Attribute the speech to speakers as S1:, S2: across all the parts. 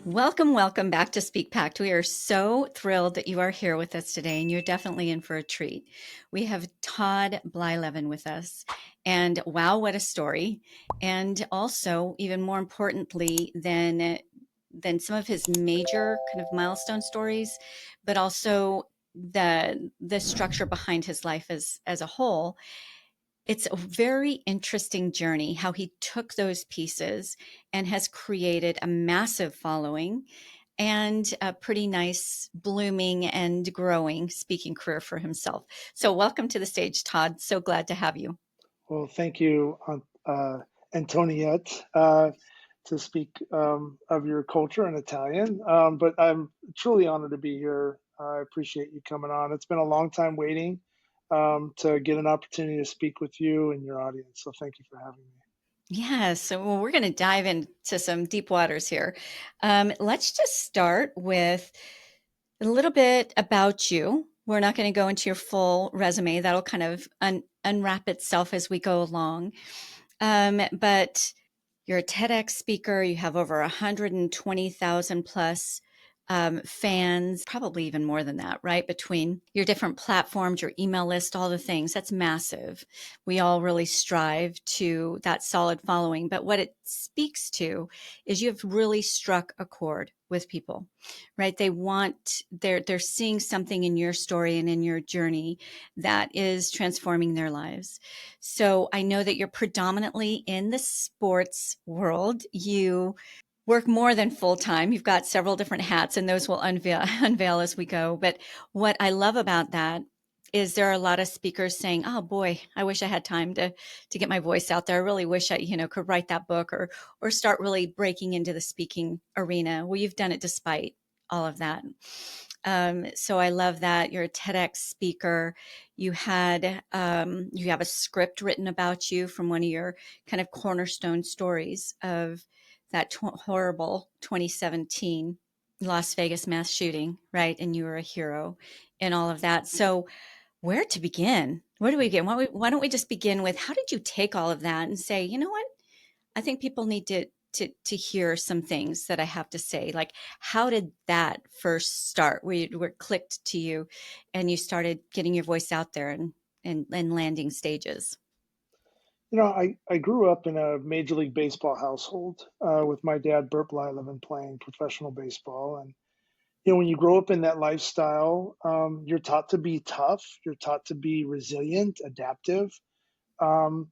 S1: Welcome, welcome back to SpeakPact. We are so thrilled that you are here with us today, and you're definitely in for a treat. We have Todd Blyleven with us, and wow, what a story! And also, even more importantly than some of his major kind of milestone stories, but also the structure behind his life as a whole. It's a very interesting journey how he took those pieces and has created a massive following and a pretty nice blooming and growing speaking career for himself. So welcome to the stage, Todd. So glad to have you.
S2: Well, thank you, Antoniette, to speak of your culture in Italian. But I'm truly honored to be here. I appreciate you coming on. It's been a long time waiting to get an opportunity to speak with you and your audience. So thank you for having me.
S1: Yes, so well, we're going to dive into some deep waters here. Let's just start with a little bit about you. We're not going to go into your full resume. That'll kind of unwrap itself as we go along. But you're a TEDx speaker. You have over 120,000 plus fans, probably even more than that, right? Between your different platforms, your email list, all the things. That's massive. We all really strive to that solid following. But what it speaks to is you've really struck a chord with people, right? They're seeing something in your story and in your journey that is transforming their lives. So I know that you're predominantly in the sports world. You work more than full time. You've got several different hats, and those will unveil as we go. But what I love about that is there are a lot of speakers saying, "Oh boy, I wish I had time to get my voice out there. I really wish I, could write that book or start really breaking into the speaking arena." Well, you've done it despite all of that. So I love that you're a TEDx speaker. You have a script written about you from one of your kind of cornerstone stories of that horrible 2017 Las Vegas mass shooting, right? And you were a hero in all of that. So where to begin? Where do we begin? Why don't we just begin with how did you take all of that and say, you know what? I think people need to hear some things that I have to say. Like, how did that first start? Where clicked to you, and you started getting your voice out there and landing stages.
S2: I grew up in a Major League Baseball household with my dad, Burt Blyleven, playing professional baseball. And when you grow up in that lifestyle, you're taught to be tough. You're taught to be resilient, adaptive. Um,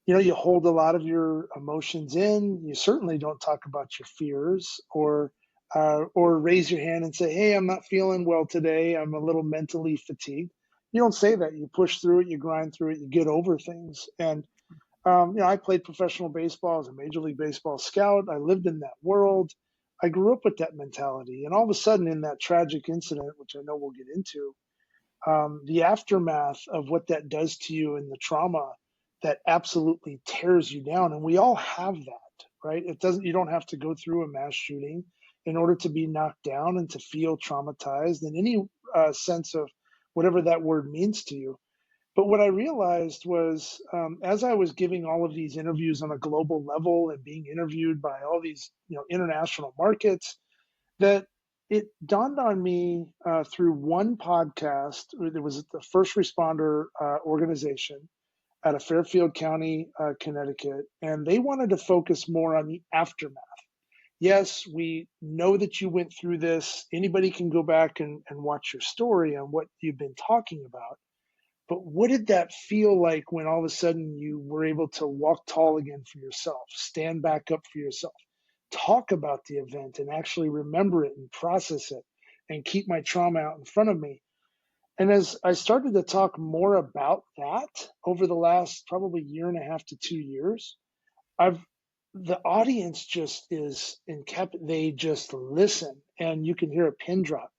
S2: you hold a lot of your emotions in. You certainly don't talk about your fears or raise your hand and say, "Hey, I'm not feeling well today. I'm a little mentally fatigued." You don't say that. You push through it. You grind through it. You get over things. And I played professional baseball as a Major League Baseball scout. I lived in that world. I grew up with that mentality. And all of a sudden, in that tragic incident, which I know we'll get into, the aftermath of what that does to you and the trauma that absolutely tears you down. And we all have that, right? You don't have to go through a mass shooting in order to be knocked down and to feel traumatized in any sense of whatever that word means to you. But what I realized was, as I was giving all of these interviews on a global level and being interviewed by all these, international markets, that it dawned on me through one podcast. There was the first responder organization out of Fairfield County, Connecticut, and they wanted to focus more on the aftermath. Yes, we know that you went through this. Anybody can go back and watch your story on what you've been talking about. But what did that feel like when all of a sudden you were able to walk tall again for yourself, stand back up for yourself, talk about the event and actually remember it and process it and keep my trauma out in front of me? And as I started to talk more about that over the last probably year and a half to 2 years, I've the audience just is they just listen and you can hear a pin drop.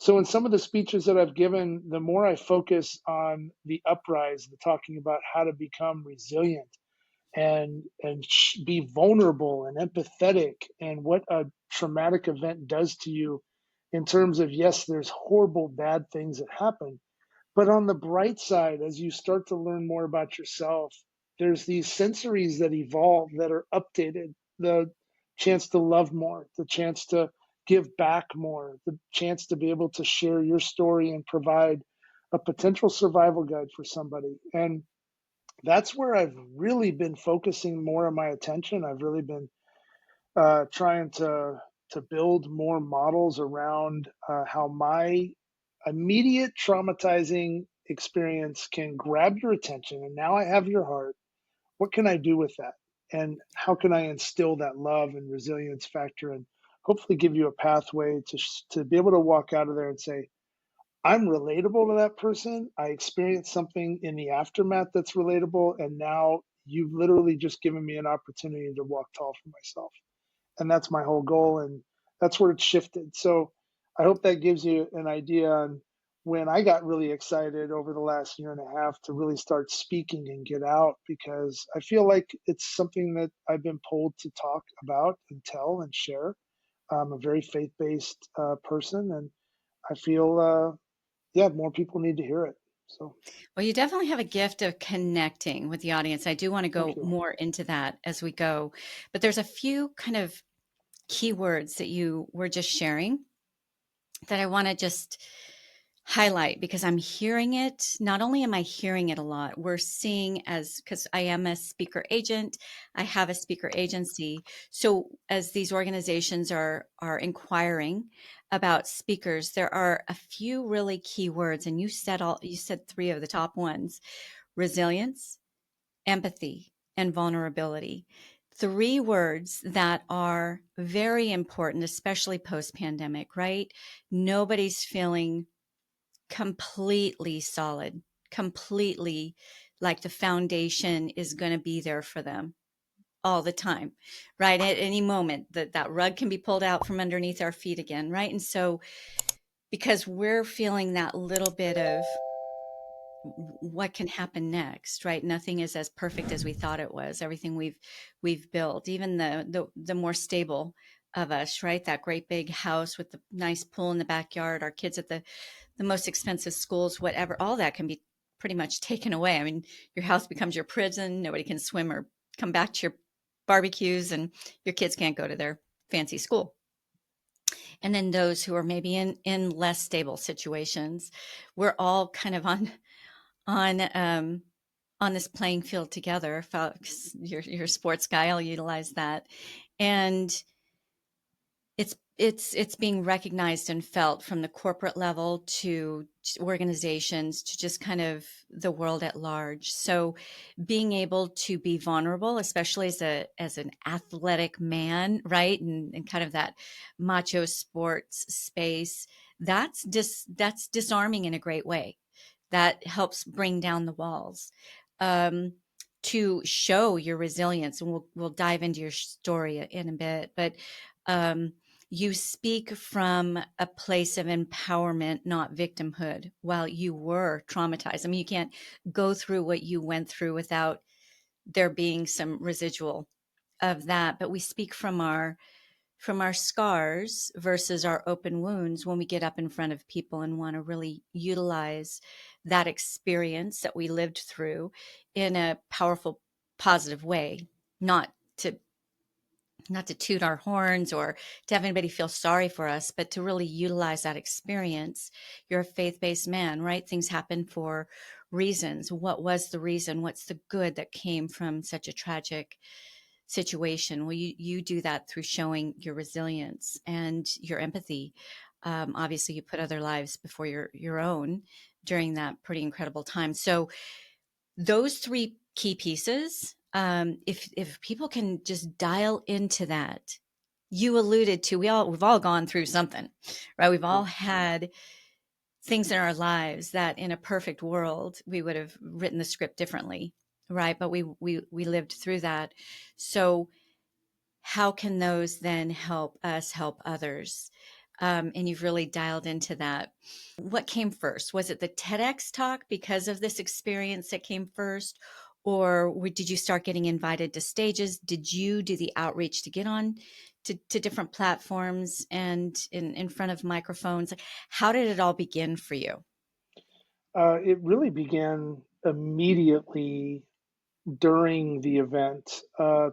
S2: So in some of the speeches that I've given, the more I focus on the uprise, the talking about how to become resilient and be vulnerable and empathetic and what a traumatic event does to you in terms of, yes, there's horrible bad things that happen, but on the bright side, as you start to learn more about yourself, there's these sensories that evolve that are updated, the chance to love more, the chance to give back more, the chance to be able to share your story and provide a potential survival guide for somebody. And that's where I've really been focusing more of my attention. I've really been trying to build more models around how my immediate traumatizing experience can grab your attention, and now I have your heart. What can I do with that? And how can I instill that love and resilience factor and hopefully give you a pathway to be able to walk out of there and say, I'm relatable to that person. I experienced something in the aftermath that's relatable. And now you've literally just given me an opportunity to walk tall for myself. And that's my whole goal. And that's where it's shifted. So I hope that gives you an idea on when I got really excited over the last year and a half to really start speaking and get out, because I feel like it's something that I've been pulled to talk about and tell and share. I'm a very faith based person, and I feel, yeah, more people need to hear it. So
S1: Well, you definitely have a gift of connecting with the audience. I do want to
S2: thank
S1: go
S2: you.
S1: more into that as we go, but there's a few kind of keywords that you were just sharing that I want to just highlight because I'm hearing it. Not only am I hearing it a lot, we're seeing as because I am a speaker agent, I have a speaker agency. So as these organizations are inquiring about speakers, there are a few really key words, and you said three of the top ones: resilience, empathy, and vulnerability. Three words that are very important, especially post pandemic, right? Nobody's feeling completely solid, completely like the foundation is going to be there for them all the time, right? At any moment that rug can be pulled out from underneath our feet again, right? And so because we're feeling that little bit of what can happen next, right? Nothing is as perfect as we thought it was. Everything we've built, even the more stable of us, right? That great big house with the nice pool in the backyard, our kids at the most expensive schools, whatever, all that can be pretty much taken away. I mean, your house becomes your prison. Nobody can swim or come back to your barbecues, and your kids can't go to their fancy school. And then those who are maybe in less stable situations, we're all kind of on um, on this playing field together. Folks, you're a sports guy. I'll utilize that, and it's being recognized and felt from the corporate level to organizations to just kind of the world at large. So being able to be vulnerable, especially as an athletic man, right? And kind of that macho sports space, that's disarming in a great way. That helps bring down the walls. Um, to show your resilience, and we'll dive into your story in a bit, but um, you speak from a place of empowerment, not victimhood, while you were traumatized. I mean, you can't go through what you went through without there being some residual of that. But we speak from our scars versus our open wounds when we get up in front of people and want to really utilize that experience that we lived through in a powerful, positive way, not to not to toot our horns or to have anybody feel sorry for us, but to really utilize that experience. You're a faith based man, right? Things happen for reasons. What was the reason? What's the good that came from such a tragic situation? Well, you do that through showing your resilience and your empathy. Obviously, you put other lives before your own during that pretty incredible time. So, those three key pieces, if people can just dial into that, you alluded to, we've all gone through something, right? We've all
S2: Yeah.
S1: had things in our lives that in a perfect world we would have written the script differently, right? But we lived through that. So how can those then help us help others? And you've really dialed into that. What came first? Was it the TEDx talk because of this experience that came first? Or did you start getting invited to stages? Did you do the outreach to get on to different platforms and in front of microphones? Like, how did it all begin for you?
S2: It really began immediately during the event,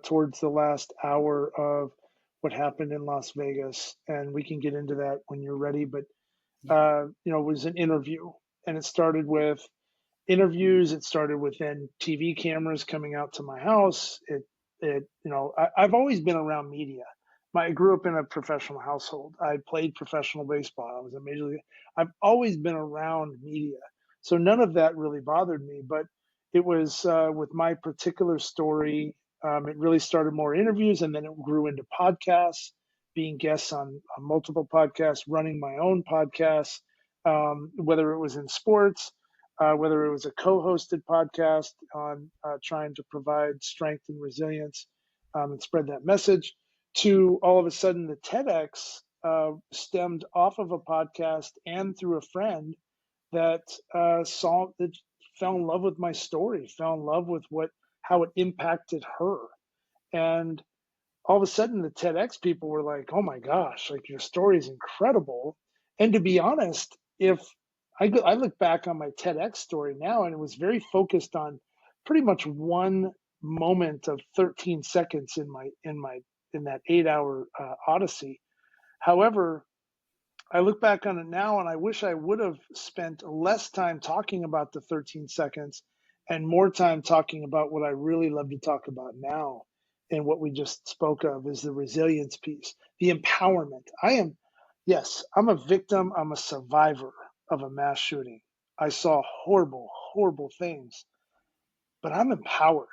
S2: towards the last hour of what happened in Las Vegas, and we can get into that when you're ready. But
S1: Yeah.
S2: it was an interview, and it started with interviews. It started with then TV cameras coming out to my house. I've always been around media. I grew up in a professional household. I played professional baseball. I was a major league. I've always been around media, so none of that really bothered me. But it was with my particular story. It really started more interviews, and then it grew into podcasts, being guests on multiple podcasts, running my own podcast, whether it was in sports, whether it was a co-hosted podcast on trying to provide strength and resilience and spread that message, to all of a sudden the TEDx stemmed off of a podcast and through a friend that that fell in love with my story, fell in love with how it impacted her, and all of a sudden the TEDx people were like, "Oh my gosh, like your story is incredible." And to be honest, if I look back on my TEDx story now, and it was very focused on pretty much one moment of 13 seconds in that 8 hour odyssey. However, I look back on it now and I wish I would have spent less time talking about the 13 seconds and more time talking about what I really love to talk about now. And what we just spoke of is the resilience piece, the empowerment. Yes, I'm a victim, I'm a survivor of a mass shooting. I saw horrible, horrible things, but I'm empowered.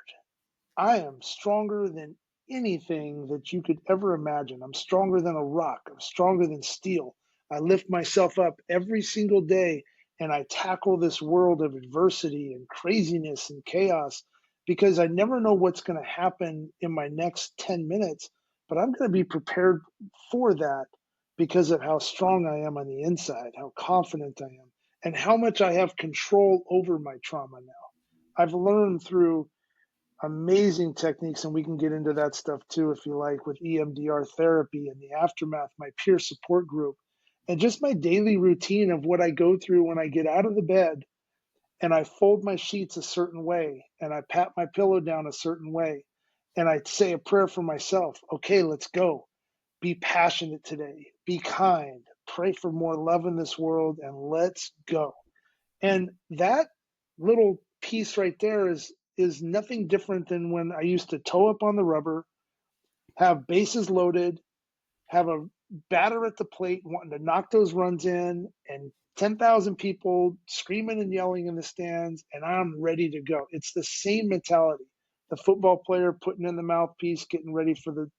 S2: I am stronger than anything that you could ever imagine. I'm stronger than a rock. I'm stronger than steel. I lift myself up every single day and I tackle this world of adversity and craziness and chaos because I never know what's going to happen in my next 10 minutes, but I'm going to be prepared for that because of how strong I am on the inside, how confident I am, and how much I have control over my trauma now. I've learned through amazing techniques, and we can get into that stuff too if you like, with EMDR therapy and the aftermath, my peer support group, and just my daily routine of what I go through when I get out of the bed and I fold my sheets a certain way and I pat my pillow down a certain way and I say a prayer for myself. Okay, let's go. Be passionate today. Be kind. Pray for more love in this world, and let's go. And that little piece right there is nothing different than when I used to toe up on the rubber, have bases loaded, have a batter at the plate wanting to knock those runs in, and 10,000 people screaming and yelling in the stands, and I'm ready to go. It's the same mentality. The football player putting in the mouthpiece, getting ready for the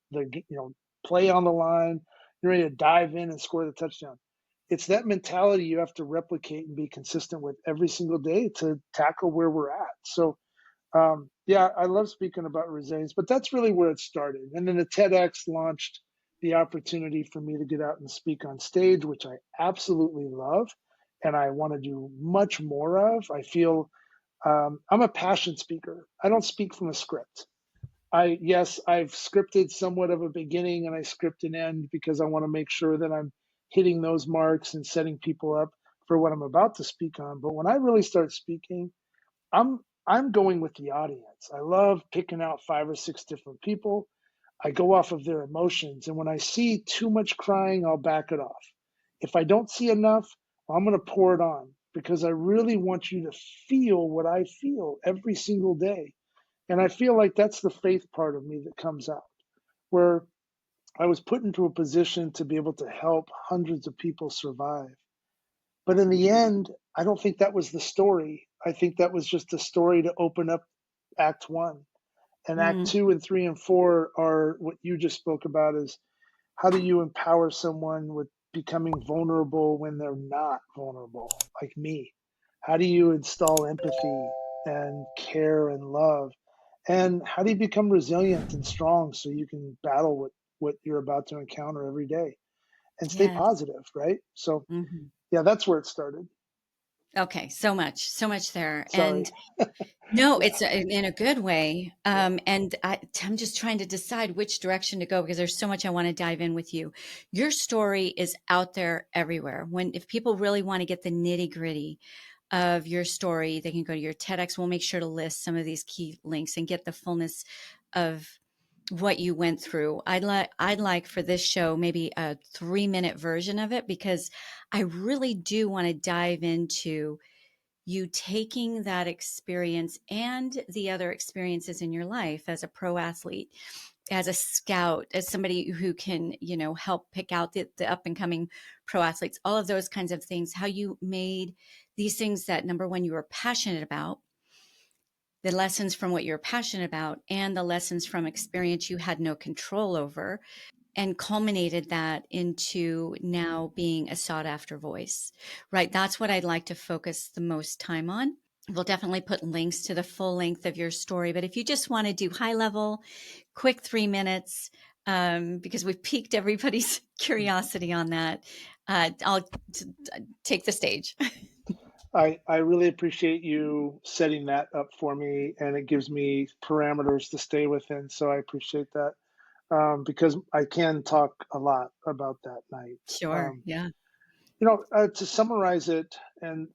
S2: play on the line, you're ready to dive in and score the touchdown. It's that mentality you have to replicate and be consistent with every single day to tackle where we're at. So yeah, I love speaking about resilience, but that's really where it started. And then the TEDx launched the opportunity for me to get out and speak on stage, which I absolutely love and I want to do much more of. I feel I'm a passion speaker. I don't speak from a script. Yes, I've scripted somewhat of a beginning and I script an end because I want to make sure that I'm hitting those marks and setting people up for what I'm about to speak on. But when I really start speaking, I'm I'm going with the audience. I love picking out 5 or 6 different people. I go off of their emotions, and when I see too much crying, I'll back it off. If I don't see enough, I'm going to pour it on because I really want you to feel what I feel every single day. And I feel like that's the faith part of me that comes out, where I was put into a position to be able to help hundreds of people survive. But in the end, I don't think that was the story. I think that was just a story to open up Act One. And Act
S1: Mm,
S2: Two and Three and Four are what you just spoke about, is how do you empower someone with becoming vulnerable when they're not vulnerable, like me? How do you install empathy and care and love? And how do you become resilient and strong so you can battle what you're about to encounter every day and stay
S1: yes.
S2: positive, right? So,
S1: Mhm.
S2: yeah, that's where it started.
S1: Okay, so much there.
S2: Sorry.
S1: And no,
S2: Yeah,
S1: it's in a good way.
S2: yeah.
S1: And I'm just trying to decide which direction to go because there's so much I want to dive in with you. Your story is out there everywhere. If people really want to get the nitty gritty of your story, they can go to your TEDx. We'll make sure to list some of these key links and get the fullness of what you went through. I'd like for this show maybe a 3-minute version of it, because I really do want to dive into you taking that experience and the other experiences in your life as a pro athlete, as a scout, as somebody who can, help pick out the up and coming pro athletes, all of those kinds of things, how you made these things that, number one, you were passionate about, the lessons from what you're passionate about, and the lessons from experience you had no control over, and culminated that into now being a sought after voice, right? That's what I'd like to focus the most time on. We'll definitely put links to the full length of your story, but if you just want to do high level, quick 3 minutes, because we've piqued everybody's curiosity on that, I'll take the stage.
S2: I really appreciate you setting that up for me, and it gives me parameters to stay within. So I appreciate that, because I can talk a lot about that night.
S1: Sure.
S2: Um,
S1: Yeah.
S2: to summarize it, and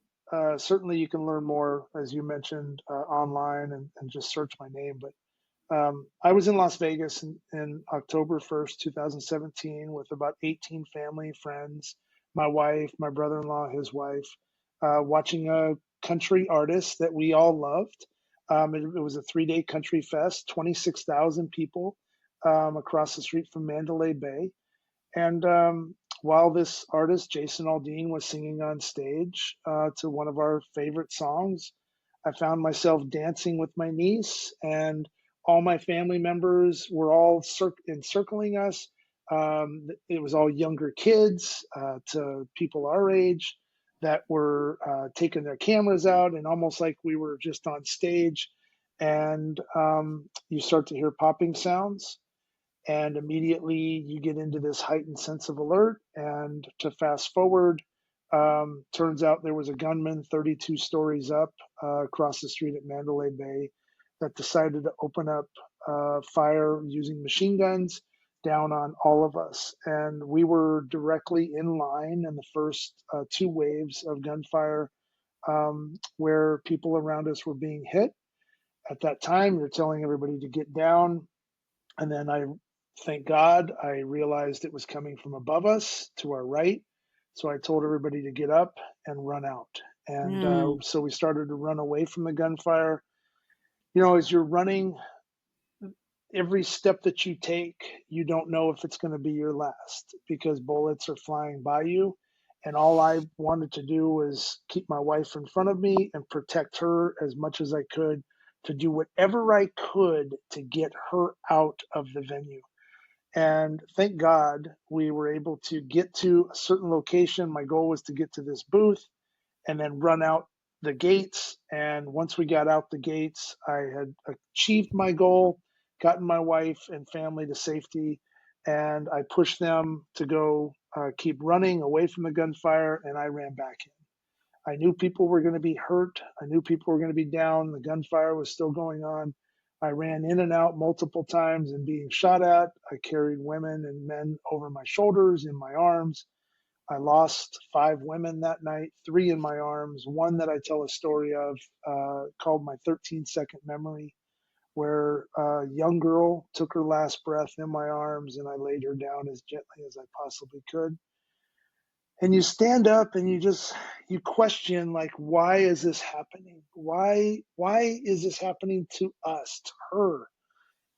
S2: certainly you can learn more, as you mentioned, online and just search my name. But I was in Las Vegas in October 1st, 2017, with about 18 family, friends, my wife, my brother in law, his wife, watching a country artist that we all loved. It was a 3-day country fest, 26,000 people across the street from Mandalay Bay. And while this artist, Jason Aldean, was singing on stage to one of our favorite songs, I found myself dancing with my niece, and all my family members were all encircling us. It was all younger kids to people our age that were taking their cameras out, and almost like we were just on stage. And you start to hear popping sounds, and immediately you get into this heightened sense of alert. And to fast forward, turns out there was a gunman 32 stories up across the street at Mandalay Bay that decided to open up fire using machine guns down on all of us. And we were directly in line in the first 2 waves of gunfire, where people around us were being hit. At that time, you're telling everybody to get down, and then thank God, I realized it was coming from above us to our right. So I told everybody to get up and run out. And
S1: Mm,
S2: so we started to run away from the gunfire. As you're running, every step that you take, you don't know if it's going to be your last, because bullets are flying by you. And all I wanted to do was keep my wife in front of me and protect her as much as I could, to do whatever I could to get her out of the venue. And thank God we were able to get to a certain location. My goal was to get to this booth and then run out the gates. And once we got out the gates, I had achieved my goal, gotten my wife and family to safety, and I pushed them to go keep running away from the gunfire, and I ran back in. I knew people were going to be hurt. I knew people were going to be down. The gunfire was still going on. I ran in and out multiple times and being shot at. I carried women and men over my shoulders, in my arms. I lost 5 women that night, 3 in my arms, one that I tell a story of, called my 13-second memory, where a young girl took her last breath in my arms, and I laid her down as gently as I possibly could. And you stand up and you question, like, why is this happening? Why is this happening to us, to her?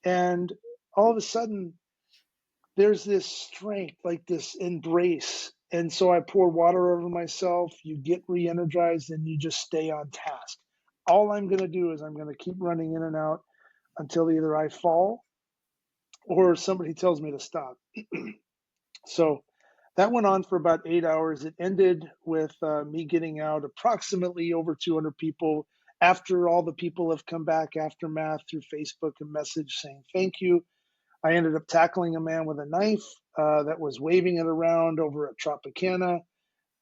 S2: And all of a sudden there's this strength, like this embrace. And so I pour water over myself, you get re-energized, and you just stay on task. All I'm going to do is I'm going to keep running in and out until either I fall or somebody tells me to stop. So that went on for about 8 hours. It ended with me getting out approximately over 200 people, after all the people have come back aftermath through Facebook and message saying thank you. I ended up tackling a man with a knife that was waving it around over at Tropicana,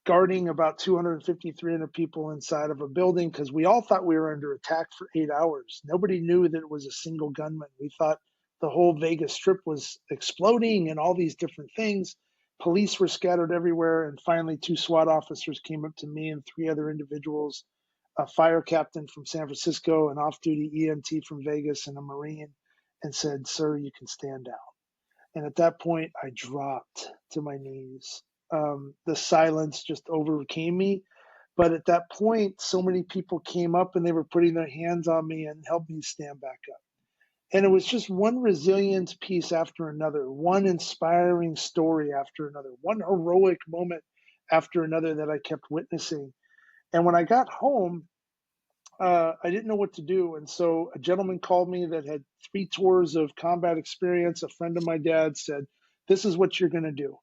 S2: guarding about 250, 300 people inside of a building, because we all thought we were under attack for 8 hours. Nobody knew that it was a single gunman. We thought the whole Vegas Strip was exploding and all these different things. Police were scattered everywhere. And finally, 2 SWAT officers came up to me and 3 other individuals, a fire captain from San Francisco, an off duty EMT from Vegas, and a Marine. and said, "Sir, you can stand down." And at that point, I dropped to my knees. The silence just overcame me. But at that point, so many people came up and they were putting their hands on me and helped me stand back up. And it was just one resilience piece after another, one inspiring story after another, one heroic moment after another that I kept witnessing. And when I got home, I didn't know what to do. And so a gentleman called me that had 3 tours of combat experience. A friend of my dad said, "This is what you're going to do.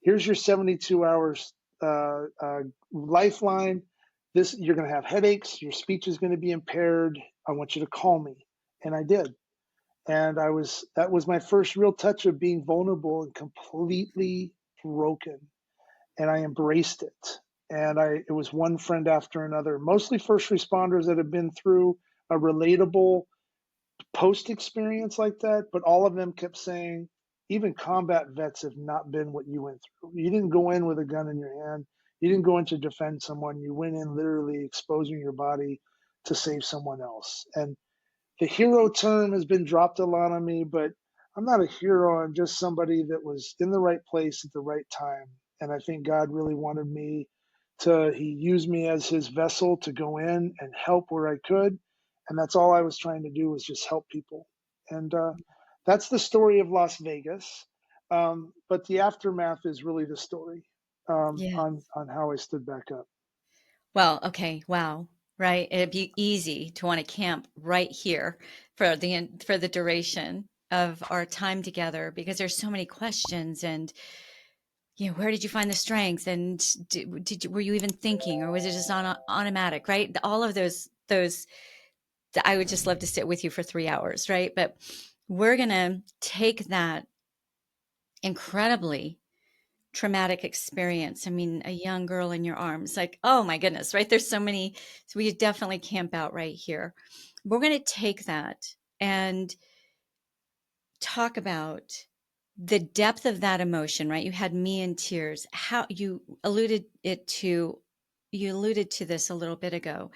S2: Here's your 72 hours lifeline. This, you're going to have headaches. Your speech is going to be impaired. I want you to call me." And I did. And that was my first real touch of being vulnerable and completely broken. And I embraced it. And it was one friend after another, mostly first responders that have been through a relatable post experience like that. But all of them kept saying, even combat vets have not been what you went through. You didn't go in with a gun in your hand. You didn't go in to defend someone. You went in literally exposing your body to save someone else. And the hero term has been dropped a lot on me, but I'm not a hero. I'm just somebody that was in the right place at the right time. And I think God really wanted me he used me as his vessel to go in and help where I could. And that's all I was trying to do, was just help people. And that's the story of Las Vegas. But the aftermath is really the story,
S1: Yeah.
S2: on how I stood back up.
S1: Well, okay, wow, right? It'd be easy to want to camp right here for the duration of our time together because there's so many questions and where did you find the strength and were you even thinking or was it just automatic, right? All of those I would just love to sit with you for 3 hours, right? But we're going to take that incredibly traumatic experience. I mean, a young girl in your arms, like, oh my goodness, right? There's so many. So we definitely camp out right here. We're going to take that and talk about the depth of that emotion, right? You had me in tears. How you alluded to this a little bit ago.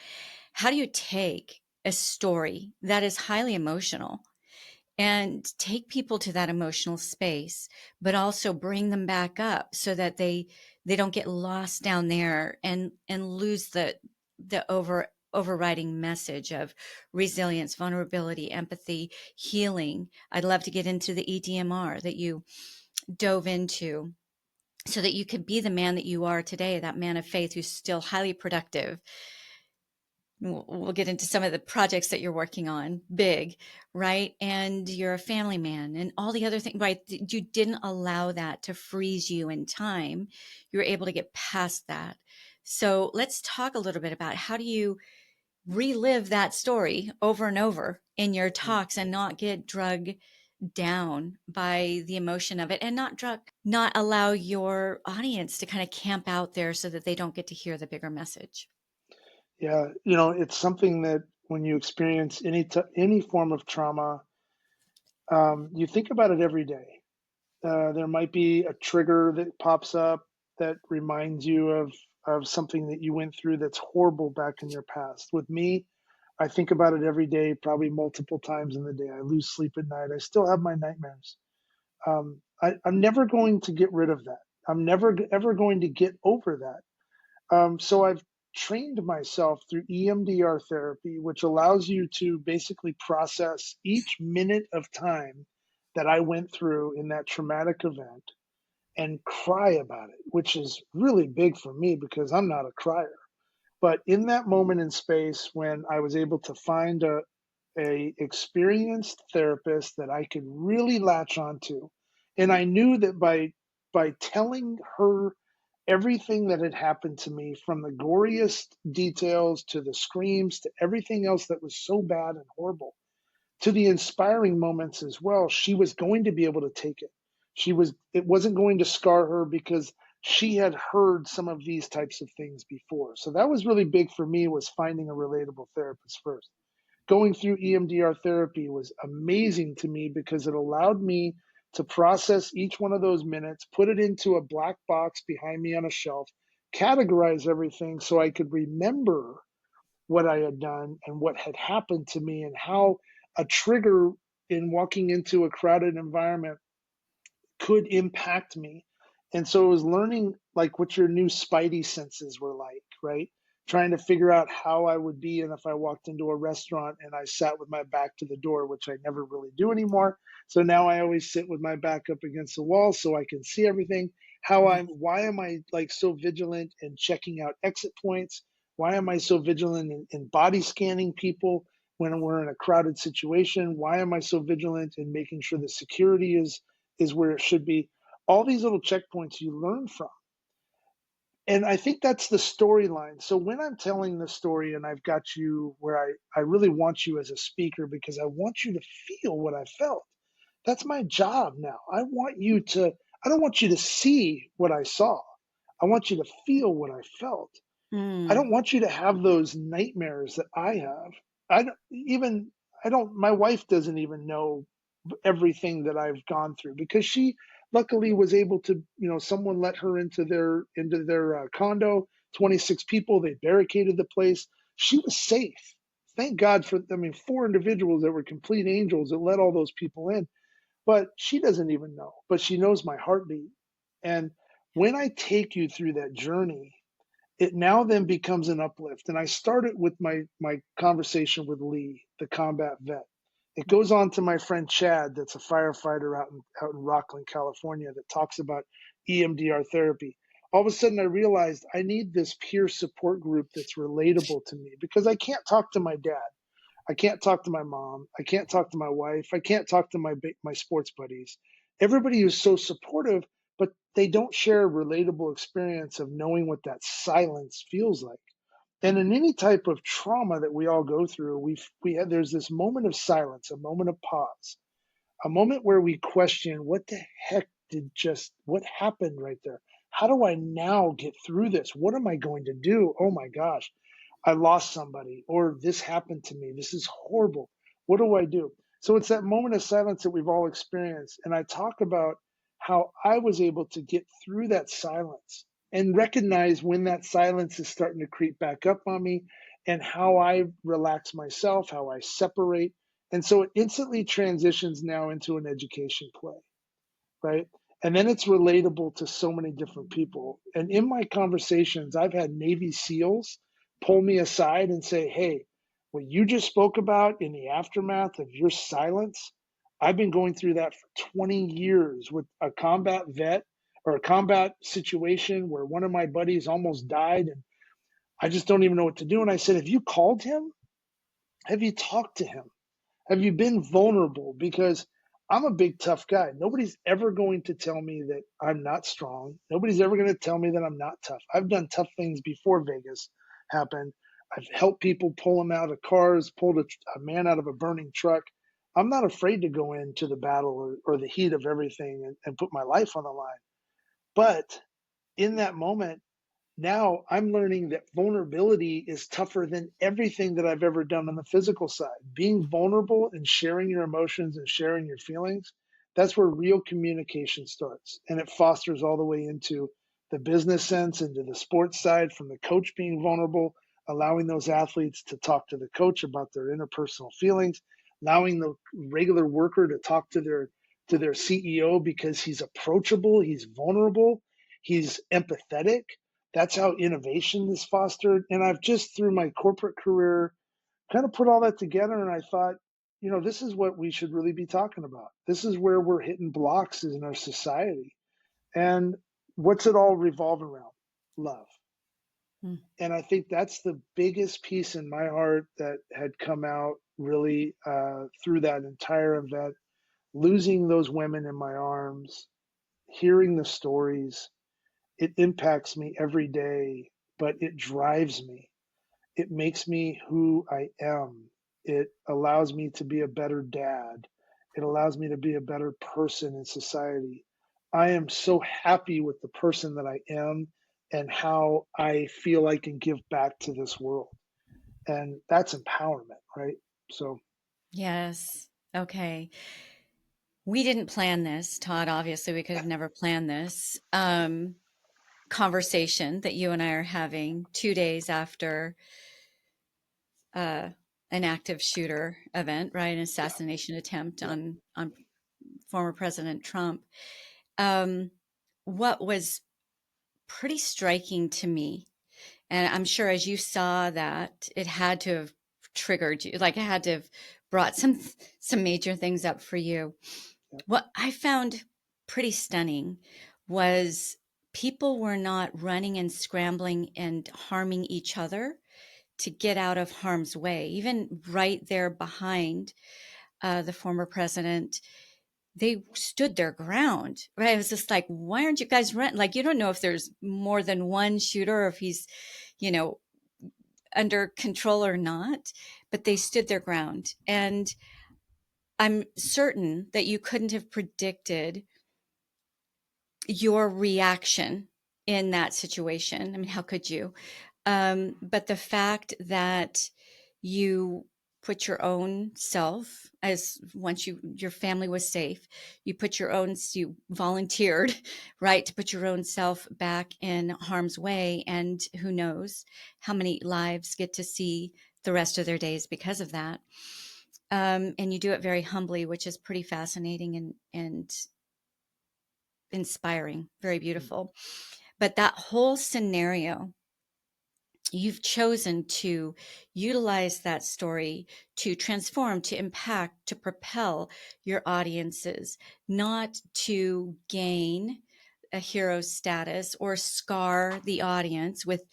S1: How do you take a story that is highly emotional and take people to that emotional space, but also bring them back up so that they don't get lost down there and lose the overriding message of resilience, vulnerability, empathy, healing. I'd love to get into the EDMR that you dove into so that you could be the man that you are today, that man of faith who's still highly productive. We'll get into some of the projects that you're working on, big, right? And you're a family man and all the other things, right? You didn't allow that to freeze you in time. You were able to get past that. So let's talk a little bit about how do you relive that story over and over in your talks and not get drug down by the emotion of it and not allow your audience to kind of camp out there so that they don't get to hear the bigger message.
S2: Yeah, it's something that when you experience any form of trauma, you think about it every day. There might be a trigger that pops up that reminds you of something that you went through that's horrible back in your past. With me, I think about it every day, probably multiple times in the day. I lose sleep at night. I still have my nightmares. I'm never going to get rid of that. I'm never ever going to get over that. So I've trained myself through EMDR therapy, which allows you to basically process each minute of time that I went through in that traumatic event and cry about it, which is really big for me because I'm not a crier. But in that moment in space when I was able to find a experienced therapist that I could really latch onto, and I knew that by telling her everything that had happened to me, from the goriest details to the screams to everything else that was so bad and horrible, to the inspiring moments as well, she was going to be able to take it. It wasn't going to scar her because she had heard some of these types of things before. So that was really big for me, was finding a relatable therapist first. Going through EMDR therapy was amazing to me because it allowed me to process each one of those minutes, put it into a black box behind me on a shelf, categorize everything so I could remember what I had done and what had happened to me, and how a trigger in walking into a crowded environment could impact me. And so it was learning like what your new spidey senses were like, right? Trying to figure out how I would be and if I walked into a restaurant and I sat with my back to the door, which I never really do anymore. So now I always sit with my back up against the wall so I can see everything. Why am I like so vigilant in checking out exit points? Why am I so vigilant in body scanning people when we're in a crowded situation? Why am I so vigilant in making sure that security is where it should be? All these little checkpoints you learn from. And I think that's the storyline. So when I'm telling the story and I've got you where I really want you as a speaker because I want you to feel what I felt. That's my job now. I don't want you to see what I saw. I want you to feel what I felt. I
S1: Mm.
S2: don't want you to have those nightmares that I have. I don't even, I don't, my wife doesn't even know everything that I've gone through because she luckily was able to, someone let her into their condo, 26 people, they barricaded the place. She was safe. Thank God for, I mean, four individuals that were complete angels that let all those people in. But she doesn't even know, but she knows my heartbeat. And when I take you through that journey, it now then becomes an uplift. And I started with my conversation with Lee, the combat vet. It goes on to my friend Chad, that's a firefighter out in Rockland, California, that talks about EMDR therapy. All of a sudden, I realized I need this peer support group that's relatable to me because I can't talk to my dad. I can't talk to my mom. I can't talk to my wife. I can't talk to my sports buddies. Everybody is so supportive, but they don't share a relatable experience of knowing what that silence feels like. And in any type of trauma that we all go through, there's this moment of silence, a moment of pause, a moment where we question what the heck what happened right there? How do I now get through this? What am I going to do? Oh my gosh, I lost somebody, or this happened to me. This is horrible. What do I do? So it's that moment of silence that we've all experienced. And I talk about how I was able to get through that silence and recognize when that silence is starting to creep back up on me and how I relax myself, how I separate. And so it instantly transitions now into an education play, right? And then it's relatable to so many different people. And in my conversations, I've had Navy SEALs pull me aside and say, hey, what you just spoke about in the aftermath of your silence, I've been going through that for 20 years with a combat vet or a combat situation where one of my buddies almost died and I just don't even know what to do. And I said, have you called him? Have you talked to him? Have you been vulnerable? Because I'm a big tough guy. Nobody's ever going to tell me that I'm not strong. Nobody's ever going to tell me that I'm not tough. I've done tough things before Vegas happened. I've helped people pull them out of cars, pulled a man out of a burning truck. I'm not afraid to go into the battle or the heat of everything and put my life on the line. But in that moment, now I'm learning that vulnerability is tougher than everything that I've ever done on the physical side. Being vulnerable and sharing your emotions and sharing your feelings, that's where real communication starts. And it fosters all the way into the business sense, into the sports side, from the coach being vulnerable, allowing those athletes to talk to the coach about their interpersonal feelings, allowing the regular worker to talk to their CEO because he's approachable, he's vulnerable, he's empathetic. That's how innovation is fostered. And I've just through my corporate career kind of put all that together and I thought, this is what we should really be talking about. This is where we're hitting blocks in our society. And what's it all revolve around? Love.
S1: Mm.
S2: And I think that's the biggest piece in my heart that had come out really through that entire event. Losing those women in my arms, hearing the stories, it impacts me every day, but it drives me. It makes me who I am. It allows me to be a better dad. It allows me to be a better person in society. I am so happy with the person that I am and how I feel I can give back to this world. And that's empowerment, right? So,
S1: Yes. Okay. We didn't plan this, Todd. Obviously, we could have never planned this conversation that you and I are having 2 days after an active shooter event, right? An
S2: Yeah,
S1: assassination attempt
S2: yeah.
S1: on former President Trump. Um, what was pretty striking to me, and I'm sure as you saw that, it had to have triggered you, like it had to have brought some major things up for you.
S2: Yeah.
S1: What I found pretty stunning was people were not running and scrambling and harming each other to get out of harm's way, even right there behind the former president. They stood their ground, right? It was just like, why aren't you guys running? Like, you don't know if there's more than one shooter or if he's, you know, under control or not, but they stood their ground. And I'm certain that you couldn't have predicted your reaction in that situation. I mean, how could you? But the fact that you put your own self, as once your family was safe, you volunteered, right, to put your own self back in harm's way, and who knows how many lives get to see the rest of their days because of that. And you do it very humbly, which is pretty fascinating and inspiring, very
S2: Mm.
S1: beautiful. But that whole scenario, you've chosen to utilize that story to transform, to impact, to propel your audiences, not to gain a hero status or scar the audience with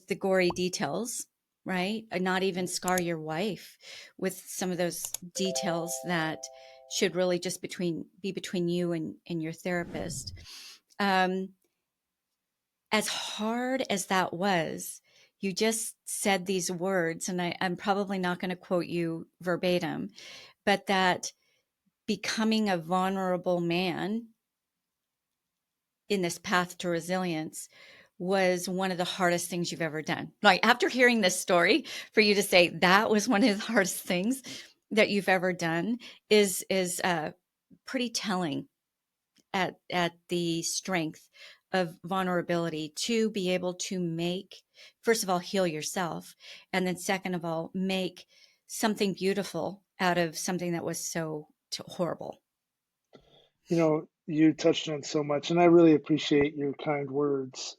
S1: the gory details, right? And not even scar your wife with some of those details that should really just be between you and your therapist. Um, as hard as that was, you just said these words, and I'm probably not going to quote you verbatim, but that becoming a vulnerable man in this path to resilience was one of the hardest things you've ever done. Like after hearing this story, for you to say that was one of the hardest things that you've ever done is pretty telling at the strength of vulnerability to be able to make, first of all, heal yourself, and then second of all, make something beautiful out of something that was so horrible.
S2: You touched on so much, and I really appreciate your kind words.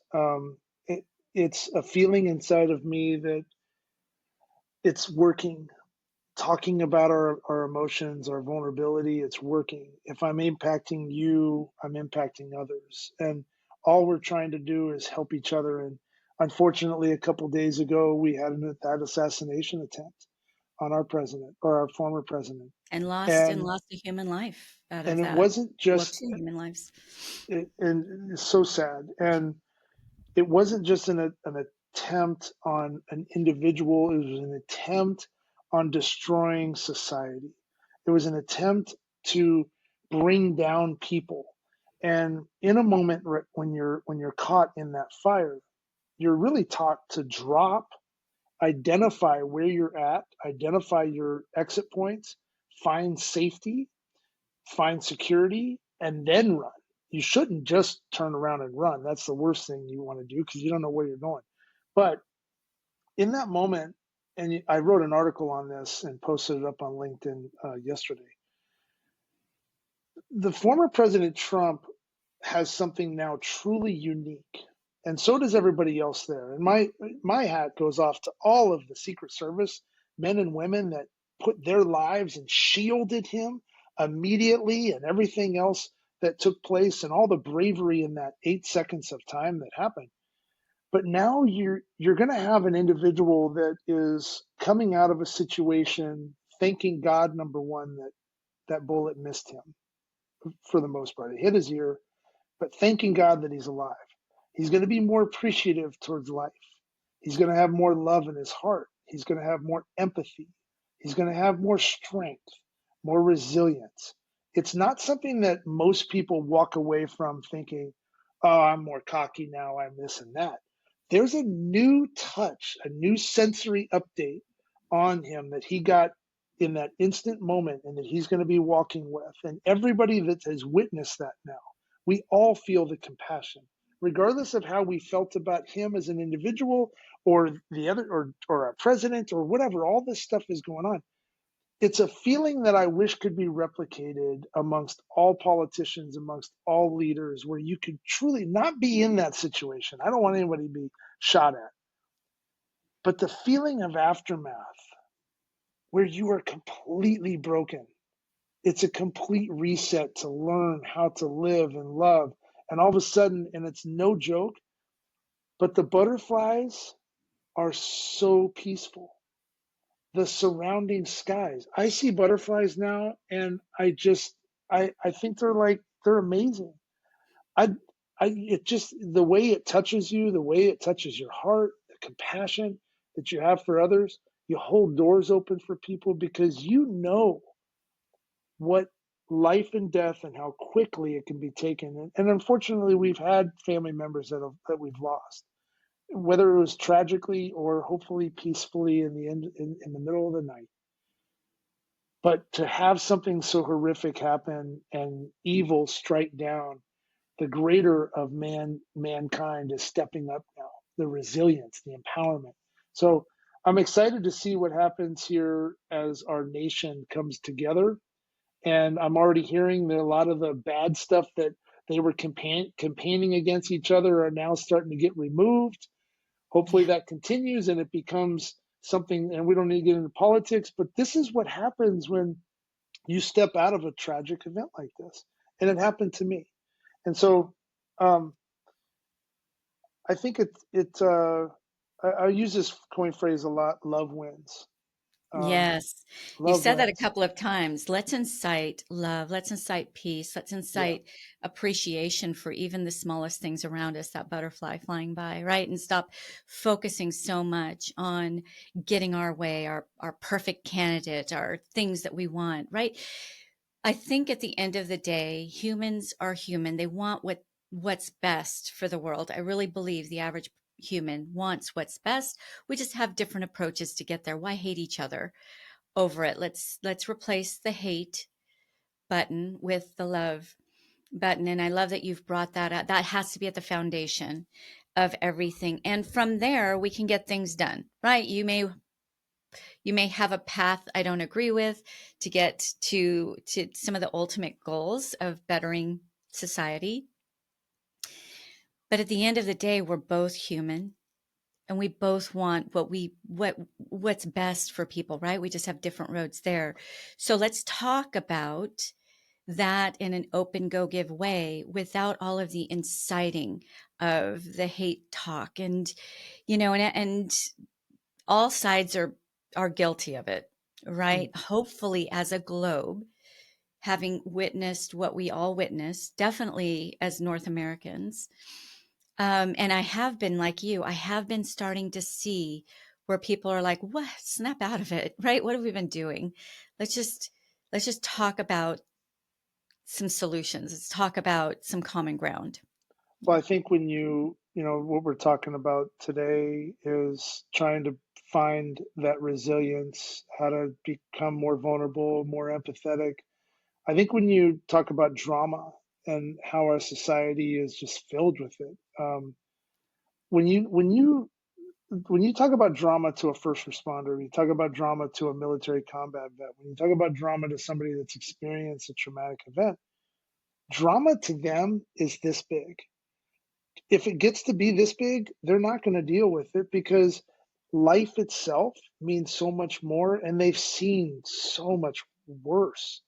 S2: It's a feeling inside of me that it's working. Talking about our emotions, our vulnerability, it's working. If I'm impacting you, I'm impacting others. And all we're trying to do is help each other. And unfortunately, a couple days ago, we had that assassination attempt on our president or our former president.
S1: And
S2: And
S1: lost a human life out
S2: and
S1: of
S2: it
S1: that.
S2: wasn't
S1: Well,
S2: just
S1: two human lives.
S2: and it's so sad. And it wasn't just an attempt on an individual, it was an attempt on destroying society. It was an attempt to bring down people. And in a moment when you're caught in that fire, you're really taught to drop, identify where you're at, identify your exit points, find safety, find security, and then run. You shouldn't just turn around and run. That's the worst thing you want to do because you don't know where you're going. But in that moment, and I wrote an article on this and posted it up on LinkedIn yesterday. The former President Trump has something now truly unique, and so does everybody else there. And my hat goes off to all of the Secret Service men and women that put their lives and shielded him immediately, and everything else that took place, and all the bravery in that 8 seconds of time that happened. But now you're going to have an individual that is coming out of a situation thanking God, number one, that that bullet missed him for the most part. It hit his ear, but thanking God that he's alive. He's going to be more appreciative towards life. He's going to have more love in his heart. He's going to have more empathy. He's going to have more strength, more resilience. It's not something that most people walk away from thinking, oh, I'm more cocky now, I'm this and that. There's a new touch, a new sensory update on him that he got in that instant moment and that he's going to be walking with. And everybody that has witnessed that now, we all feel the compassion. regardless of how we felt about him as an individual or the other or our president or whatever, all this stuff is going on. It's a feeling that I wish could be replicated amongst all politicians, amongst all leaders, where you could truly not be in that situation. I don't want anybody to be shot at, but the feeling of aftermath where you are completely broken. It's a complete reset to learn how to live and love. And all of a sudden, and it's no joke, but the butterflies are so peaceful. The surrounding skies. I see butterflies now and I think they're amazing. I it just the way it touches you, the way it touches your heart, the compassion that you have for others. You hold doors open for people because you know what life and death and how quickly it can be taken. And unfortunately, we've had family members that we've lost, whether it was tragically or hopefully peacefully in the end in the middle of the night. But to have something so horrific happen and evil strike down, the greater of mankind is stepping up now. The resilience, the empowerment. So I'm excited to see what happens here as our nation comes together. And I'm already hearing that a lot of the bad stuff that they were campaigning against each other are now starting to get removed. Hopefully
S1: Yeah.
S2: that continues and it becomes something, and we don't need to get into politics, but this is what happens when you step out of a tragic event like this. And it happened to me. And so um, I think I use this coin phrase a lot, love wins. Um,
S1: Yes. You've
S2: love
S1: said that a
S2: wins.
S1: couple of times. Let's incite love. Let's incite peace. Let's
S2: Yeah.
S1: incite appreciation for even the smallest things around us, that butterfly flying by, right? And stop focusing so much on getting our way, our perfect candidate, our things that we want, right? I think at the end of the day, humans are human. They want what's best for the world. I really believe the average human wants what's best. We just have different approaches to get there. Why hate each other over it? Let's replace the hate button with the love button. And I love that you've brought that up. That has to be at the foundation of everything. And from there we can get things done, right? You may have a path I don't agree with to get to some of the ultimate goals of bettering society. But at the end of the day, we're both human and we both want what's best for people, right? We just have different roads there. So let's talk about that in an open go give way without all of the inciting of the hate talk and all sides are guilty of it,
S2: Mm.
S1: right? Hopefully as a globe, having witnessed what we all witnessed, definitely as North Americans. And I have been like you, I have been starting to see where people are like, what, snap out of it, right? What have we been doing? Let's just, let's just talk about some solutions. Let's talk about some common ground.
S2: Well, I think when what we're talking about today is trying to find that resilience, how to become more vulnerable, more empathetic. I think when you talk about drama and how our society is just filled with it, when you when you when you talk about drama to a first responder, when you talk about drama to a military combat vet, when you talk about drama to somebody that's experienced a traumatic event, drama to them is this big. If it gets to be this big, they're not going to deal with it because life itself means so much more and they've seen so much worse.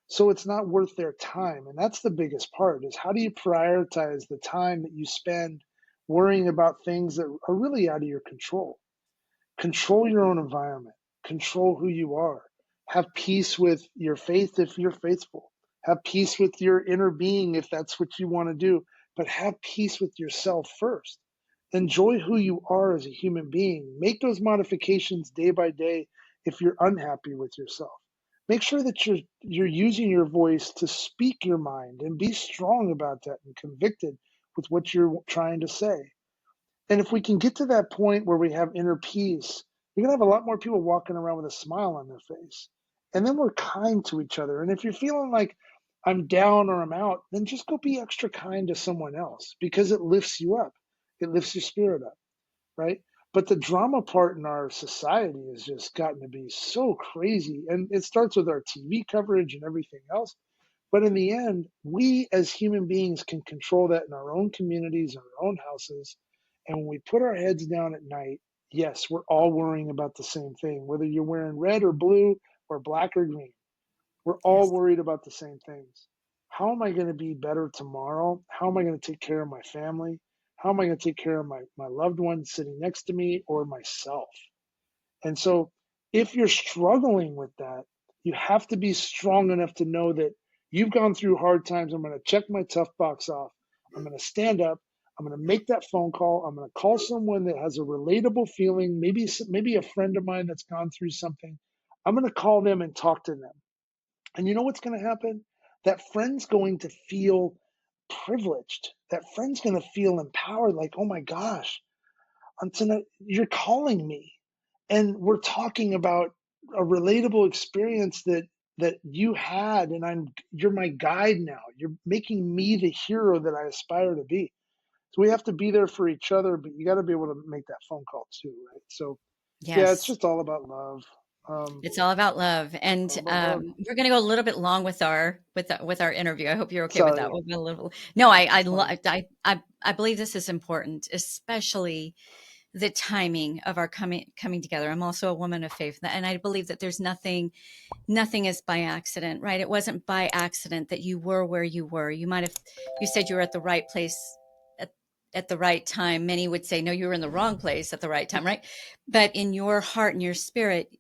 S2: So it's not worth their time. And that's the biggest part is how do you prioritize the time that you spend worrying about things that are really out of your control? Control your own environment, control who you are, have peace with your faith if you're faithful, have peace with your inner being if that's what you want to do, but have peace with yourself first. Enjoy who you are as a human being. Make those modifications day by day if you're unhappy with yourself. Make sure that you're using your voice to speak your mind and be strong about that and convicted with what you're trying to say. And if we can get to that point where we have inner peace, you're going to have a lot more people walking around with a smile on their face. And then we're kind to each other. And if you're feeling like I'm down or I'm out, then just go be extra kind to someone else because it lifts you up. It lifts your spirit up, right? But the drama part in our society has just gotten to be so crazy. And it starts with our TV coverage and everything else. But in the end, we as human beings can control that in our own communities, in our own houses. And when we put our heads down at night, yes, we're all worrying about the same thing, whether you're wearing red or blue or black or green. We're all
S1: Yes.
S2: worried about the same things. How am I going to be better tomorrow? How am I going to take care of my family? How am I going to take care of my loved ones sitting next to me or myself? And so, if you're struggling with that, you have to be strong enough to know that you've gone through hard times. I'm going to check my tough box off. I'm going to stand up. I'm going to make that phone call. I'm going to call someone that has a relatable feeling, maybe a friend of mine that's gone through something. I'm going to call them and talk to them. And you know what's going to happen? That friend's going to feel privileged. That friend's going to feel empowered, like, oh my gosh, Antoniette, you're calling me. And we're talking about a relatable experience that you had, and you're my guide now. You're making me the hero that I aspire to be. So we have to be there for each other, but you got to be able to make that phone call too, right? So yeah, it's
S1: Yes.
S2: just all about love.
S1: It's all about love, and,
S2: All about love.
S1: we're gonna go a little bit long with our interview. I hope you're okay with that.
S2: Sorry,
S1: We'll go a little. No,
S2: it's fine.
S1: I believe this is important, especially the timing of our coming together. I'm also a woman of faith, and I believe that there's nothing is by accident, right? It wasn't by accident that you were where you were. You said you were at the right place at, at the right time. Many would say, no, you were in the wrong place at the right time, right? But in your heart and your spirit,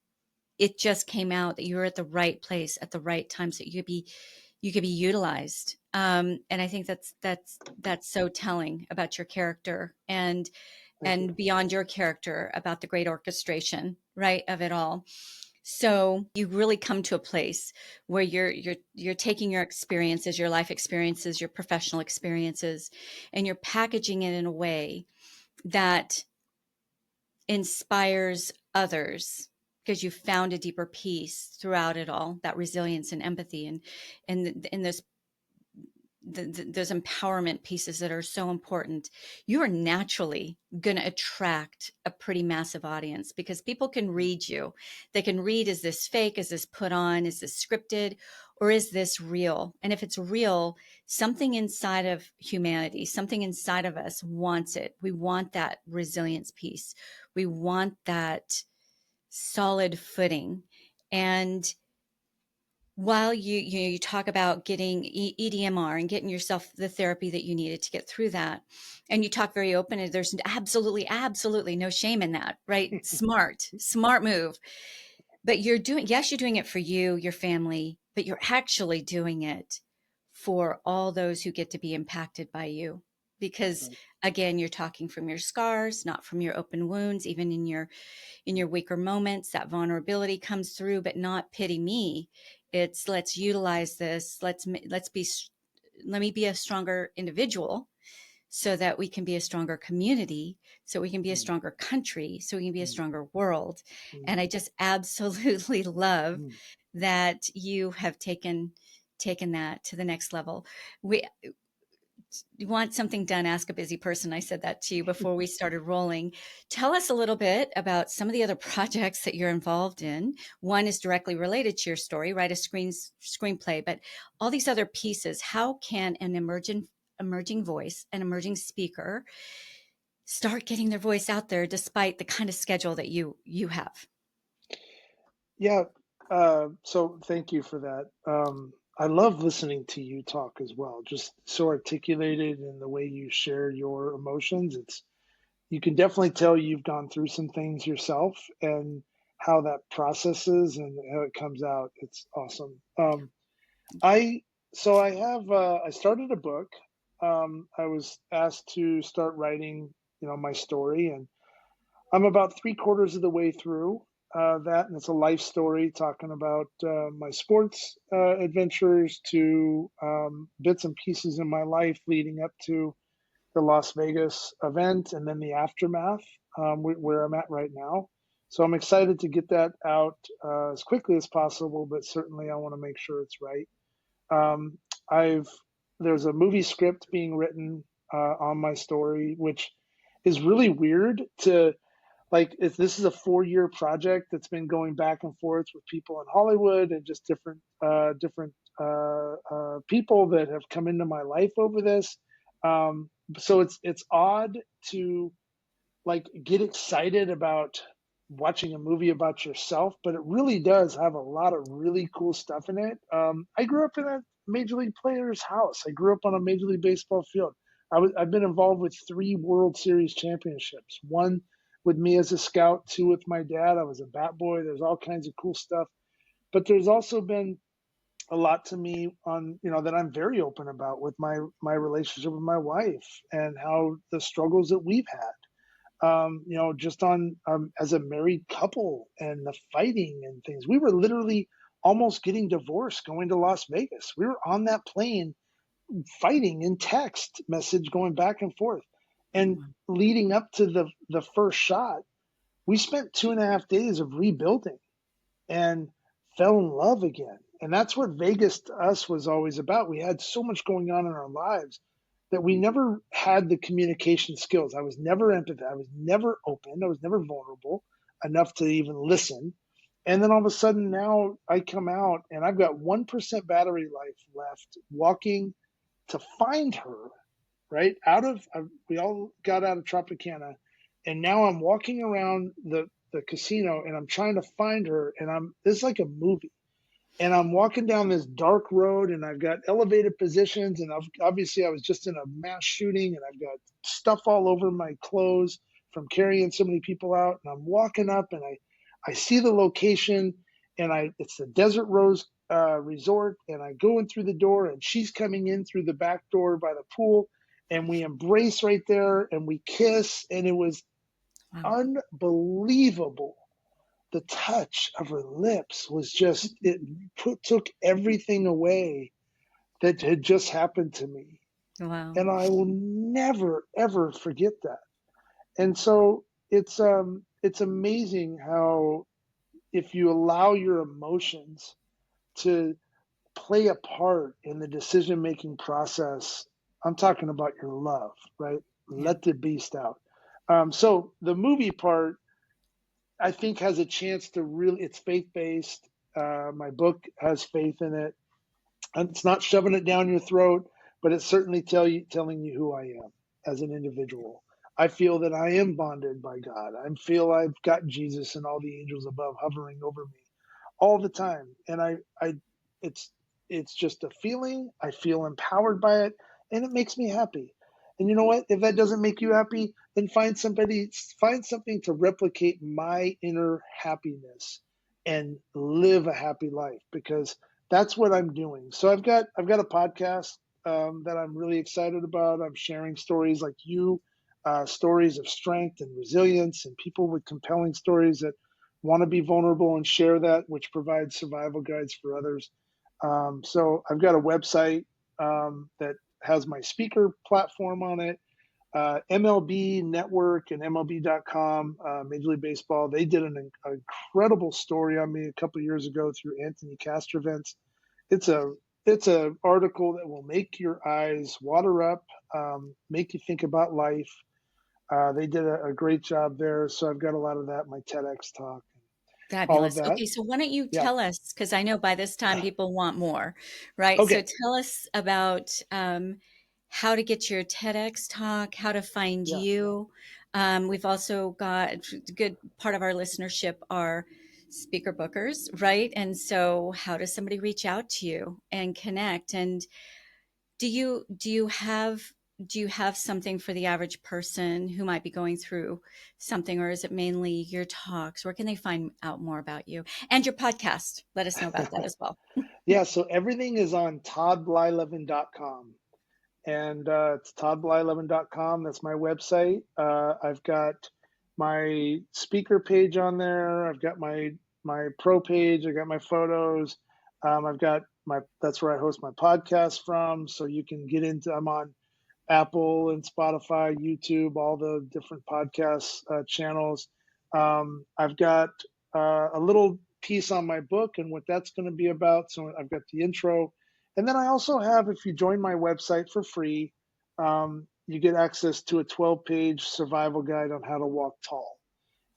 S1: it just came out that you were at the right place at the right time, so you could be utilized. And I think that's so telling about your character
S2: Thank you.
S1: and beyond your character about the great orchestration, right, of it all. So you really come to a place where you're taking your experiences, your life experiences, your professional experiences, and you're packaging it in a way that inspires others because you found a deeper peace throughout it all, that resilience and empathy and those empowerment pieces that are so important. You are naturally going to attract a pretty massive audience because people can read you. They can read, is this fake? Is this put on? Is this scripted? Or is this real? And if it's real, something inside of humanity, something inside of us wants it. We want that resilience piece. We want that solid footing. And while you talk about getting EDMR and getting yourself the therapy that you needed to get through that, and you talk very open, and there's absolutely no shame in that, right? Smart move. But you're doing it for you, your family, but you're actually doing it for all those who get to be impacted by you. Because
S2: Right.
S1: again, you're talking from your scars, not from your open wounds, even in your weaker moments, that vulnerability comes through, but not pity me. It's let's utilize this. Let me be a stronger individual so that we can be a stronger community, so we can be a
S2: Mm,
S1: stronger country, so we can be a
S2: mm,
S1: stronger world.
S2: mm,
S1: And I just absolutely love
S2: mm.
S1: that you have taken that to the next level. We You want something done, ask a busy person. I said that to you before we started rolling. Tell us a little bit about some of the other projects that you're involved in. One is directly related to your story, write a screenplay, but all these other pieces, how can an emerging voice, an emerging speaker start getting their voice out there despite the kind of schedule that you have?
S2: Yeah. So thank you for that. I love listening to you talk as well. Just so articulated in the way you share your emotions. You can definitely tell you've gone through some things yourself and how that processes and how it comes out. It's awesome. I I started a book. I was asked to start writing, my story, and I'm about three-quarters of the way through that, and it's a life story talking about my sports adventures to bits and pieces in my life leading up to the Las Vegas event and then the aftermath, where I'm at right now. So I'm excited to get that out as quickly as possible, but certainly I want to make sure it's right. Um, I've there's a movie script being written on my story, which is really weird to like. If this is a 4-year project that's been going back and forth with people in Hollywood and just different people that have come into my life over this. So it's odd to like get excited about watching a movie about yourself, but it really does have a lot of really cool stuff in it. I grew up in a major league player's house. I grew up on a major league baseball field. I've been involved with 3 World Series championships. One with me as a scout, two with my dad. I was a bat boy. There's all kinds of cool stuff. But there's also been a lot to me on that I'm very open about with my relationship with my wife and how the struggles that we've had just on as a married couple and the fighting and things. We were literally almost getting divorced going to Las Vegas. We were on that plane fighting in text message going back and forth. And leading up to the first shot, we spent 2.5 days of rebuilding and fell in love again. And that's what Vegas to us was always about. We had so much going on in our lives that we never had the communication skills. I was never empathetic. I was never open. I was never vulnerable enough to even listen. And then all of a sudden now I come out and I've got 1% battery life left walking to find her, right? We all got out of Tropicana and now I'm walking around the casino and I'm trying to find her and this is like a movie and I'm walking down this dark road and I've got elevated positions and obviously I was just in a mass shooting and I've got stuff all over my clothes from carrying so many people out and I'm walking up and I see the location and it's the Desert Rose Resort and I go in through the door and she's coming in through the back door by the pool and we embrace right there and we kiss and it was
S1: Wow.
S2: unbelievable. The touch of her lips was just took everything away that had just happened to me,
S1: Wow.
S2: and I will never ever forget that. And so it's amazing how if you allow your emotions to play a part in the decision making process, I'm talking about your love, right?
S1: Yeah.
S2: Let the beast out. So the movie part I think has a chance to really, it's faith based. My book has faith in it. And it's not shoving it down your throat, but it's certainly telling you who I am as an individual. I feel that I am bonded by God. I feel I've got Jesus and all the angels above hovering over me all the time. And it's, it's just a feeling. I feel empowered by it and it makes me happy. And you know what? If that doesn't make you happy, then find something to replicate my inner happiness and live a happy life because that's what I'm doing. So I've got a podcast that I'm really excited about. I'm sharing stories like you, stories of strength and resilience, and people with compelling stories that want to be vulnerable and share that, which provides survival guides for others. So I've got a website that has my speaker platform on it. MLB Network and MLB.com, Major League Baseball, they did an incredible story on me a couple of years ago through Anthony Castrovent's. It's a it's a article that will make your eyes water up, make you think about life. They did a great job there, so I've got a lot of that in my TEDx talk, all of
S1: Fabulous.
S2: that.
S1: Okay, so why don't you
S2: Yeah.
S1: tell us, because I know by this time people want more, right? So
S2: Okay.
S1: tell us about how to get your TEDx talk, how to find
S2: Yeah.
S1: you. We've also got a good part of our listenership are speaker bookers, right? And so how does somebody reach out to you and connect? And do you have something for the average person who might be going through something, or is it mainly your talks? Where can they find out more about you and your podcast? Let us know about that as well.
S2: Yeah. So everything is on toddblyleven.com. And it's toddblyleven.com. That's my website. I've got my speaker page on there. I've got my pro page. I got my photos. I've got that's where I host my podcast from. So you can get into. I'm on Apple and Spotify, YouTube, all the different podcast channels. I've got a little piece on my book and what that's going to be about. So I've got the intro, And then I also have, if you join my website for free, you get access to a 12-page survival guide on how to walk tall.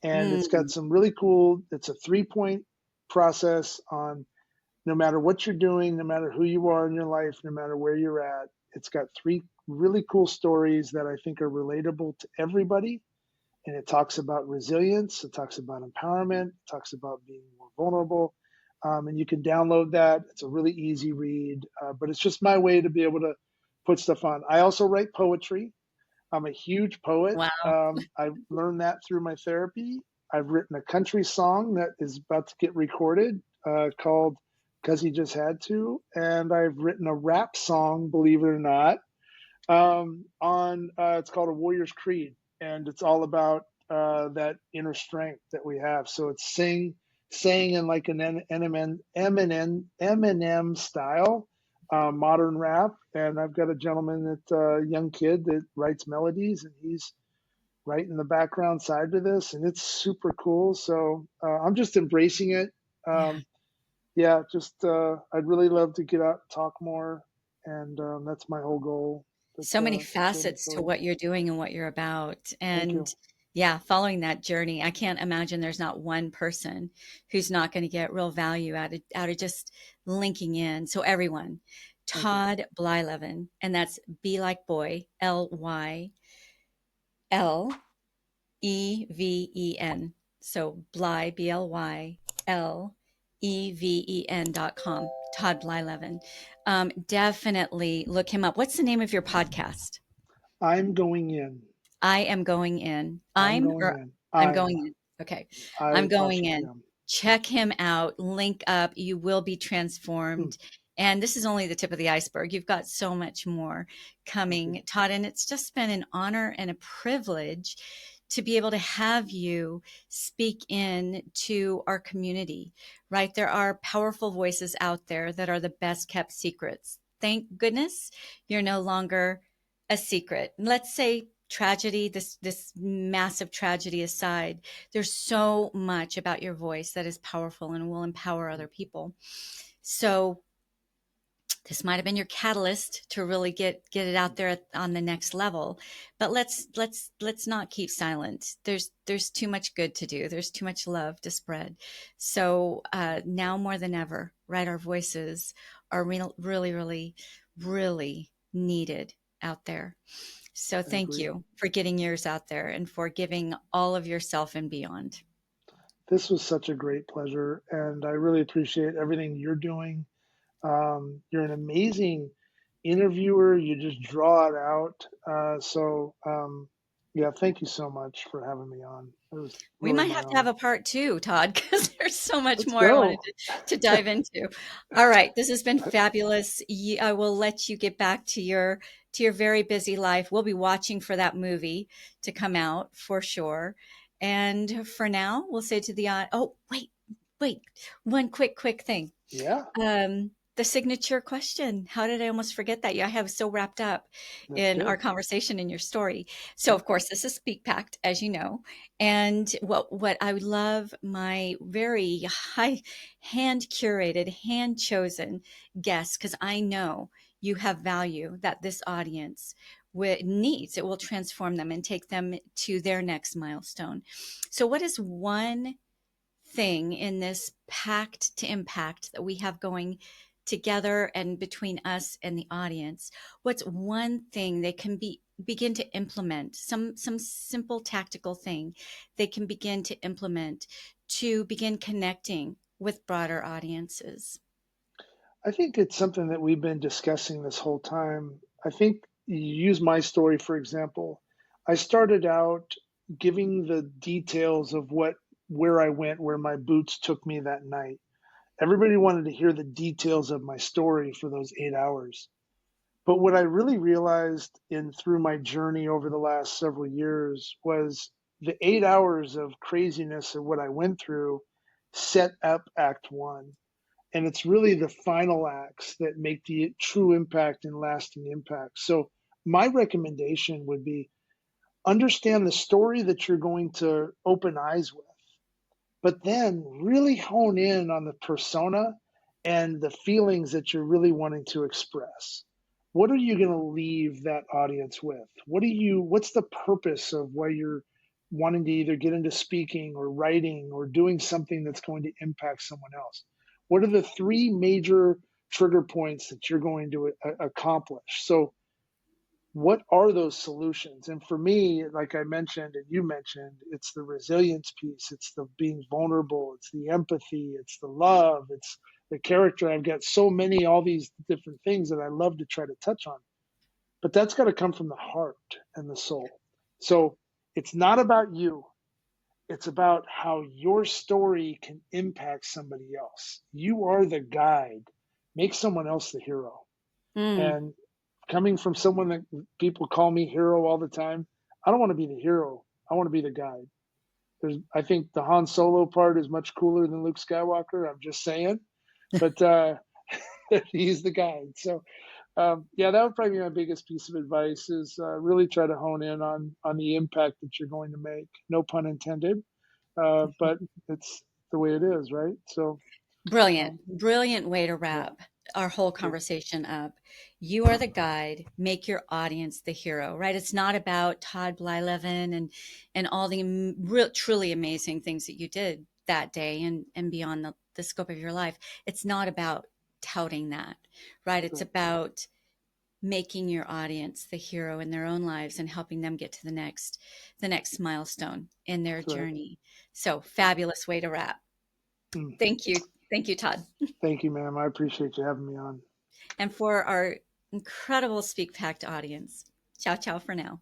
S2: And it's got
S1: Mm,
S2: some really cool, it's a 3-point process on no matter what you're doing, no matter who you are in your life, no matter where you're at. It's got 3 really cool stories that I think are relatable to everybody. And it talks about resilience, it talks about empowerment, it talks about being more vulnerable. And you can download that. It's a really easy read, but it's just my way to be able to put stuff on. I also write poetry. I'm a huge poet.
S1: wow.
S2: I learned that through my therapy. I've written a country song that is about to get recorded called Because He Just Had To. And I've written a rap song, believe it or not, on it's called A Warrior's Creed. And it's all about that inner strength that we have. So it's saying in like an Eminem style, modern rap. And I've got a gentleman that young kid that writes melodies, and he's right in the background side to this, and it's super cool. So I'm just embracing it.
S1: Yeah.
S2: Yeah, just I'd really love to get out and talk more, and that's my whole goal. But
S1: So many
S2: moving
S1: facets to
S2: forward,
S1: what you're doing and what you're about.
S2: thank
S1: And
S2: you,
S1: yeah, following that journey, I can't imagine there's not one person who's not going to get real value out of just linking in. So everyone,
S2: thank you.
S1: Todd Blyleven, and that's B like boy, Lyleven. So Bly, BLYLEVEN.com. Todd Blyleven. Definitely look him up. What's the name of your podcast?
S2: I'm going in.
S1: I am going in.
S2: I'm
S1: I'm
S2: going
S1: or
S2: in.
S1: I'm
S2: I'm.
S1: going in. Okay.
S2: I
S1: I'm going
S2: apostrophe
S1: in.
S2: am.
S1: Check him out. Link up. You will be
S2: Hmm,
S1: transformed. And this is only the tip of the iceberg. You've got so much more
S2: thank you.
S1: coming, Todd. And it's just been an honor and a privilege to be able to have you speak in to our community, right? There are powerful voices out there that are the best kept secrets. Thank goodness you're no longer a secret. Let's say tragedy, this massive tragedy aside, there's so much about your voice that is powerful and will empower other people. So this might have been your catalyst to really get it out there on the next level. But let's not keep silent. There's too much good to do. There's too much love to spread. So now more than ever, right, our voices are really needed out there. So
S2: I
S1: thank
S2: agree.
S1: you for getting yours out there and for giving all of yourself and beyond.
S2: This was such a great pleasure, and I really appreciate everything you're doing. You're an amazing interviewer. You just draw it out. Yeah, thank you so much for having me on. It was
S1: We
S2: really
S1: might
S2: my
S1: have to have
S2: honor.
S1: a part two, Todd, because there's so much
S2: Let's
S1: more I wanted
S2: go.
S1: to dive into. All right, this has been fabulous. I will let you get back to your very busy life. We'll be watching for that movie to come out for sure. And for now, we'll say to the oh wait, one quick thing.
S2: Yeah,
S1: The signature question. How did I almost forget that? Yeah, I have so wrapped up
S2: that's
S1: in
S2: good.
S1: our conversation and your story. So,
S2: Yeah.
S1: of course, this is SpeakPact, as you know. And what I would love my very high hand curated, hand chosen guests, because I know you have value that this audience needs. It will transform them and take them to their next milestone. So, what is one thing in this pact to impact that we have going together and between us and the audience? What's one thing they can begin to implement, some simple tactical thing they can begin to implement to begin connecting with broader audiences?
S2: I think it's something that we've been discussing this whole time. I think you use my story, for example. I started out giving the details of where I went, where my boots took me that night. Everybody wanted to hear the details of my story for those 8 hours. But what I really realized in through my journey over the last several years was the 8 hours of craziness of what I went through set up act one. And it's really the final acts that make the true impact and lasting impact. So my recommendation would be understand the story that you're going to open eyes with, but then really hone in on the persona and the feelings that you're really wanting to express. What are you going to leave that audience with? What's the purpose of why you're wanting to either get into speaking or writing or doing something that's going to impact someone else? What are the three major trigger points that you're going to accomplish? So what are those solutions? And for me, like I mentioned and you mentioned, it's the resilience piece, it's the being vulnerable, it's the empathy, it's the love, it's the character. I've got so many, all these different things that I love to try to touch on, but that's got to come from the heart and the soul. So it's not about you, it's about how your story can impact somebody else. You are the guide, make someone else the hero.
S1: Mm,
S2: And coming from someone that people call me hero all the time, I don't want to be the hero. I want to be the guide. I think the Han Solo part is much cooler than Luke Skywalker. I'm just saying, but he's the guide. So yeah, that would probably be my biggest piece of advice: is really try to hone in on the impact that you're going to make. No pun intended, but it's the way it is, right? So
S1: brilliant,
S2: um,
S1: brilliant way to
S2: yeah,
S1: wrap our whole
S2: yeah,
S1: conversation up. You are the guide, make your audience the hero, right? It's not about Todd Blyleven and all the real, truly amazing things that you did that day and beyond the scope of your life. It's not about touting that, right? It's
S2: right,
S1: about making your audience the hero in their own lives and helping them get to the next milestone in their
S2: that's right.
S1: journey. So fabulous way to wrap.
S2: Mm.
S1: Thank you. Thank you, Todd.
S2: Thank you, ma'am. I appreciate you having me on.
S1: And for our incredible Speak Pact audience, ciao, ciao for now.